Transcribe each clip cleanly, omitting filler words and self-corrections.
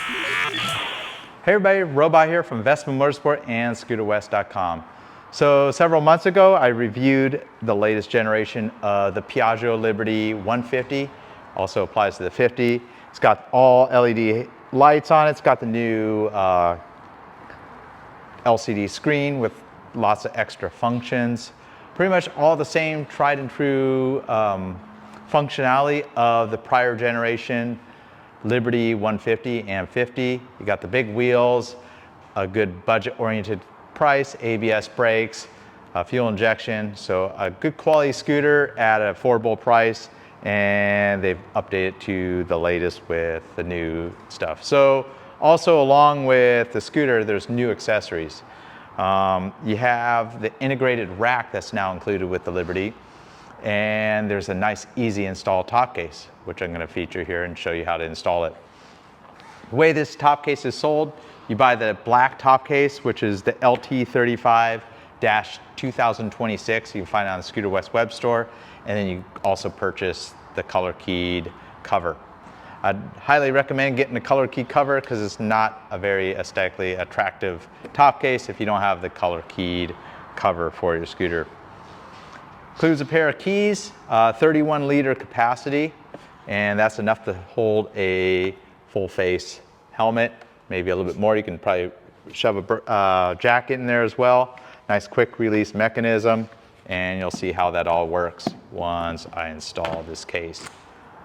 Hey everybody, Robot here from Vespa Motorsport and ScooterWest.com. So several months ago, I reviewed the latest generation of the Piaggio Liberty 150. Also applies to the 50. It's got all LED lights on it. It's got the new LCD screen with lots of extra functions. Pretty much all the same tried and true functionality of the prior generation Liberty 150 and 50. You got the big wheels, a good budget-oriented price, ABS brakes, fuel injection. So a good quality scooter at an affordable price, and they've updated to the latest with the new stuff. So also along with the scooter, there's new accessories. You have the integrated rack that's now included with the Liberty, and there's a nice easy install top case, which I'm going to feature here and show you how to install it. The way this top case is sold, you buy the black top case, which is the LT35-2026. You can find it on the Scooter West web store, and then you also purchase the color keyed cover. I'd highly recommend getting the color key cover because it's not a very aesthetically attractive top case if you don't have the color keyed cover for your scooter. Includes a pair of keys, 31-liter capacity, and that's enough to hold a full face helmet, maybe a little bit more. You can probably shove a jacket in there as well. Nice quick release mechanism, and you'll see how that all works once I install this case.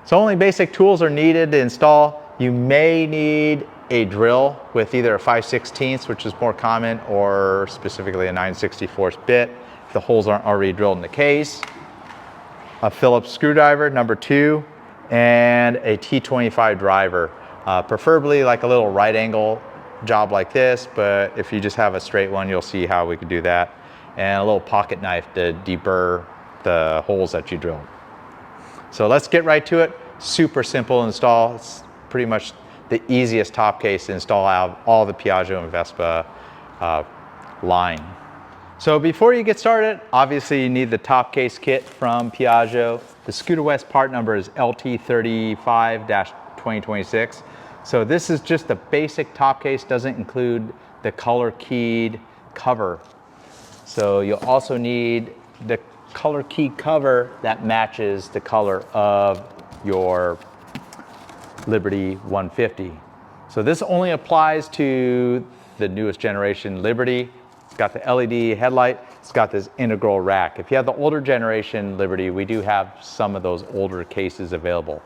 So only basic tools are needed to install. You may need a drill with either a 5/16, which is more common, or specifically a 9/64 bit. The holes aren't already drilled in the case, a Phillips screwdriver, number 2, and a T25 driver. Preferably like a little right angle job like this, but if you just have a straight one, you'll see how we could do that. And a little pocket knife to deburr the holes that you drilled. So let's get right to it. Super simple install. It's pretty much the easiest top case to install out of all the Piaggio and Vespa line. So before you get started, obviously you need the top case kit from Piaggio. The Scooter West part number is LT35-2026. So this is just the basic top case, doesn't include the color keyed cover. So you'll also need the color key cover that matches the color of your Liberty 150. So this only applies to the newest generation Liberty. It's got the LED headlight. It's got this integral rack. If you have the older generation Liberty, we do have some of those older cases available.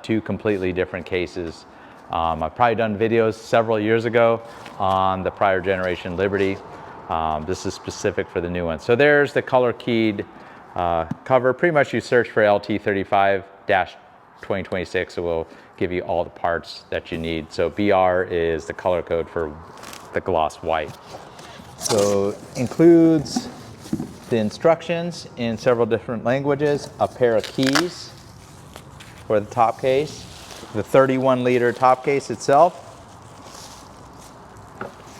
2 completely different cases. I've probably done videos several years ago on the prior generation Liberty. This is specific for the new one. So there's the color keyed cover. Pretty much you search for LT35-2026, so we'll give you all the parts that you need. So BR is the color code for the gloss white. So includes the instructions in several different languages, a pair of keys for the top case, the 31-liter top case itself,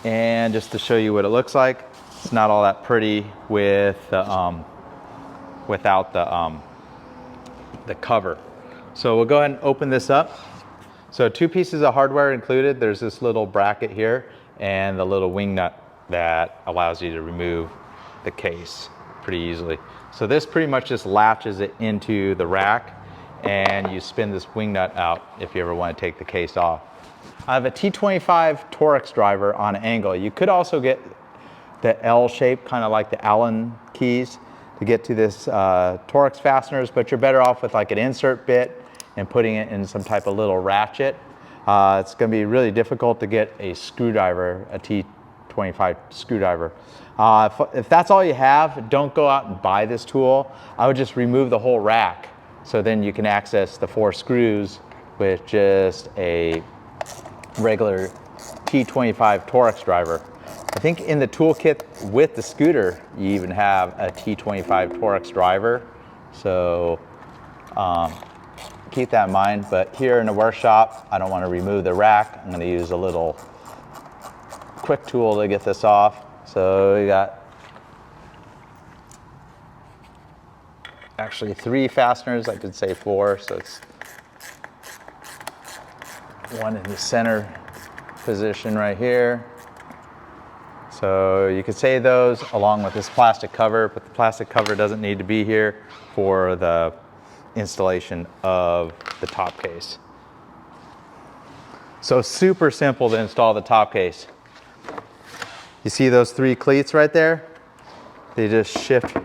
and just to show you what it looks like, it's not all that pretty with without the cover. So we'll go ahead and open this up. So 2 pieces of hardware included. There's this little bracket here and the little wing nut that allows you to remove the case pretty easily. So this pretty much just latches it into the rack, and you spin this wing nut out if you ever want to take the case off. I have a T25 Torx driver on an angle. You could also get the L shape, kind of like the Allen keys, to get to this Torx fasteners, but you're better off with like an insert bit and putting it in some type of little ratchet. It's going to be really difficult to get a screwdriver, a T25 screwdriver. If that's all you have, don't go out and buy this tool. I would just remove the whole rack, so then you can access the 4 screws with just a regular T25 Torx driver. I think in the toolkit with the scooter, you even have a T25 Torx driver. So keep that in mind. But here in the workshop, I don't want to remove the rack. I'm going to use a little quick tool to get this off. So we got actually 3 fasteners. I could say 4. So it's one in the center position right here. So you could save those along with this plastic cover, but the plastic cover doesn't need to be here for the installation of the top case. So super simple to install the top case. You see those 3 cleats right there? They just shift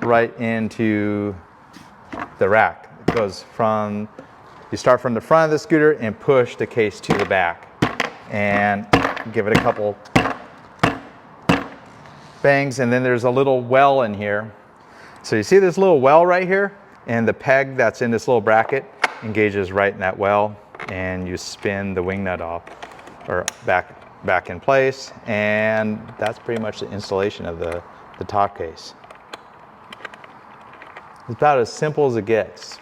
right into the rack. It goes from, you start from the front of the scooter and push the case to the back. And give it a couple bangs, and then there's a little well in here. So you see this little well right here, and the peg that's in this little bracket engages right in that well, and you spin the wing nut off, or back in place, and that's pretty much the installation of the top case. It's about as simple as it gets.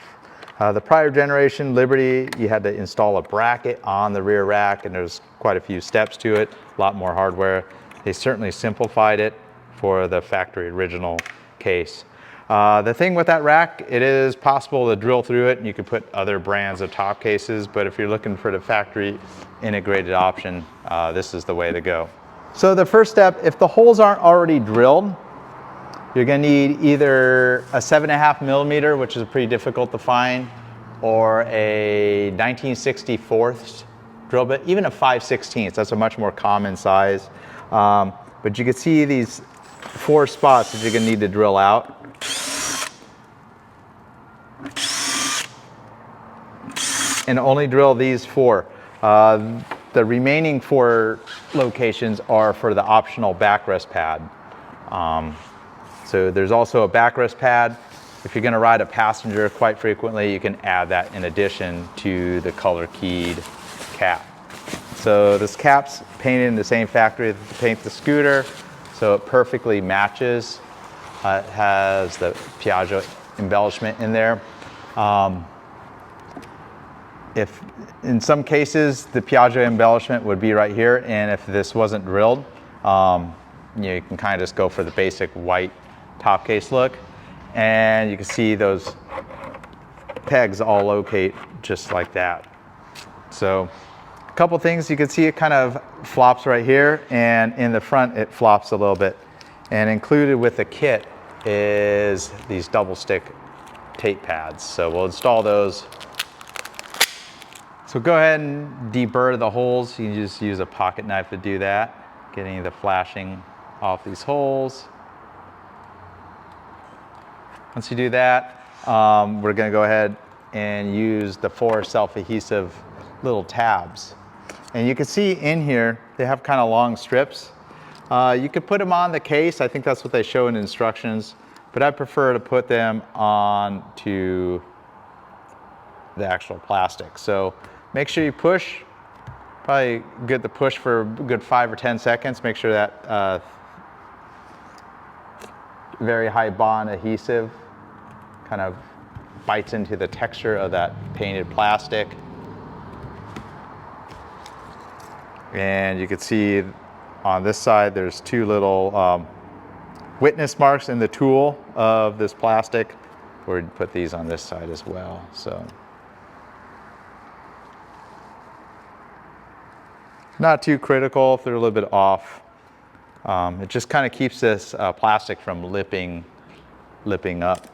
The prior generation Liberty, you had to install a bracket on the rear rack, and there's quite a few steps to it, a lot more hardware. They certainly simplified it for the factory original case. The thing with that rack, it is possible to drill through it, and you could put other brands of top cases, but if you're looking for the factory integrated option, this is the way to go. So the first step, if the holes aren't already drilled, you're gonna need either a 7.5 millimeter, which is pretty difficult to find, or a 19/64 drill bit, even a 5/16. That's a much more common size. But you can see these 4 spots that you're gonna need to drill out. And only drill these 4. The remaining 4 locations are for the optional backrest pad. So there's also a backrest pad. If you're gonna ride a passenger quite frequently, you can add that in addition to the color keyed cap. So this cap's painted in the same factory that paint the scooter, so it perfectly matches. It has the Piaggio embellishment in there. If in some cases the Piaggio embellishment would be right here, and if this wasn't drilled, you can kind of just go for the basic white top case look, and you can see those pegs all locate just like that. So a couple things, you can see it kind of flops right here, and in the front it flops a little bit. And included with the kit is these double stick tape pads. So we'll install those. So go ahead and deburr the holes. You can just use a pocket knife to do that, getting the flashing off these holes. Once you do that, we're gonna go ahead and use the 4 self-adhesive little tabs. And you can see in here, they have kind of long strips. You could put them on the case. I think that's what they show in instructions, but I prefer to put them on to the actual plastic. So make sure you push, probably get the push for a good 5 or 10 seconds. Make sure that very high bond adhesive kind of bites into the texture of that painted plastic. And you can see on this side, there's 2 little witness marks in the tool of this plastic. We'll put these on this side as well. So not too critical if they're a little bit off. It just kind of keeps this plastic from lipping up.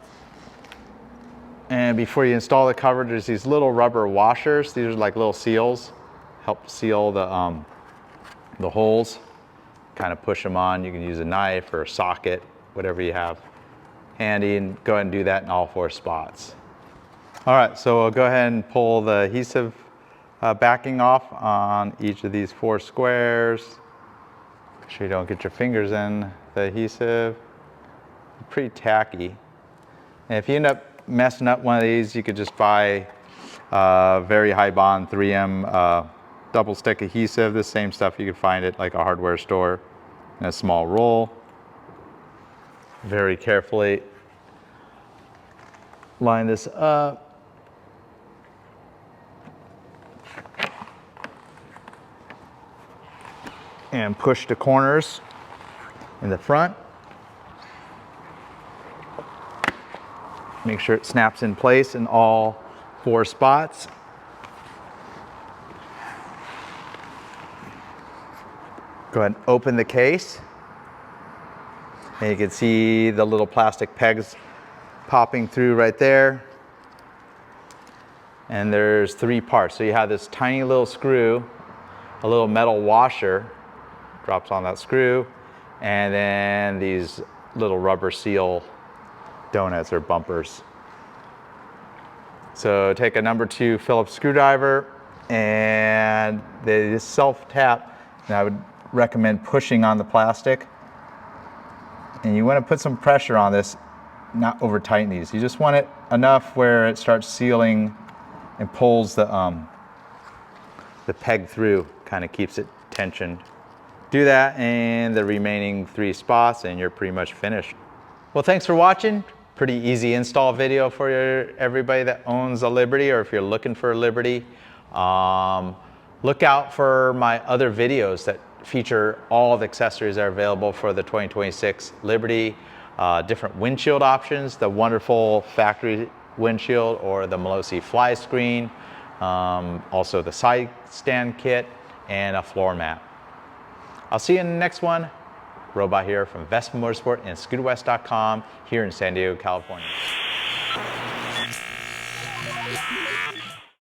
And before you install the cover, there's these little rubber washers. These are like little seals, help seal the holes. Kind of push them on. You can use a knife or a socket, whatever you have handy, and go ahead and do that in all 4 spots. All right, so we'll go ahead and pull the adhesive backing off on each of these 4 squares. Make sure you don't get your fingers in the adhesive. Pretty tacky. And if you end up messing up one of these, you could just buy very high bond 3M double stick adhesive. The same stuff you could find at like a hardware store in a small roll. Very carefully line this up. And push the corners in the front. Make sure it snaps in place in all 4 spots. Go ahead and open the case. And you can see the little plastic pegs popping through right there. And there's 3 parts. So you have this tiny little screw, a little metal washer, drops on that screw, and then these little rubber seal donuts or bumpers. So take a number 2 Phillips screwdriver, and they just self-tap. And I would recommend pushing on the plastic. And you want to put some pressure on this, not over tighten these. You just want it enough where it starts sealing and pulls the peg through, kind of keeps it tensioned. Do that in the remaining 3 spots and you're pretty much finished. Well, thanks for watching. Pretty easy install video for everybody that owns a Liberty, or if you're looking for a Liberty. Look out for my other videos that feature all the accessories that are available for the 2026 Liberty. Different windshield options, the wonderful factory windshield or the Melosi fly screen, also the side stand kit and a floor mat. I'll see you in the next one. Robot here from Vespa Motorsport and ScooterWest.com here in San Diego, California.